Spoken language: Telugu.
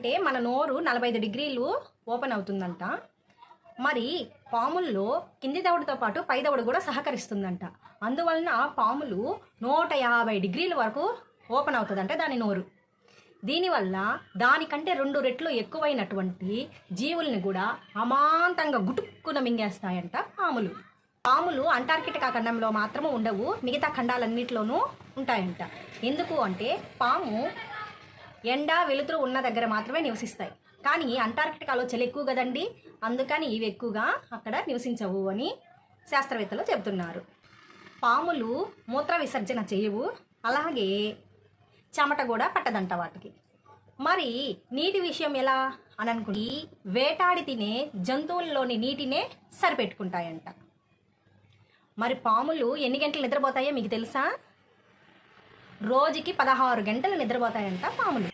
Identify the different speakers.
Speaker 1: అంటే మన నోరు 45 డిగ్రీలు ఓపెన్ అవుతుందంట. మరి పాముల్లో కింది దవడతో పాటు పై దవడ కూడా సహకరిస్తుందంట. అందువలన పాములు 150 డిగ్రీల వరకు ఓపెన్ అవుతుందంటే దాని నోరు. దీనివల్ల దానికంటే 2 రెట్లు ఎక్కువైనటువంటి జీవుల్ని కూడా అమాంతంగా గుటుక్కున మింగేస్తాయంట పాములు. పాములు అంటార్కిటికా ఖండంలో మాత్రమే ఉండవు, మిగతా ఖండాలన్నిటిలోనూ ఉంటాయంట. ఎందుకు అంటే పాము ఎండ వెలుతురు ఉన్న దగ్గర మాత్రమే నివసిస్తాయి. కానీ అంటార్కిటికాలో చలి ఎక్కువ కదండి, అందుకని ఇవి ఎక్కువగా అక్కడ నివసించవు అని శాస్త్రవేత్తలు చెబుతున్నారు. పాములు మూత్ర విసర్జన చేయవు, అలాగే చెమట కూడా పట్టదంట వాటికి. మరి నీటి విషయం ఎలా అని అనుకుంటే వేటాడి తినే జంతువుల్లోని నీటినే సరిపెట్టుకుంటాయంట. మరి పాములు ఎన్ని గంటలు నిద్రపోతాయో మీకు తెలుసా? రోజుకి 16 గంటలు నిద్రపోతాయంట పాములు.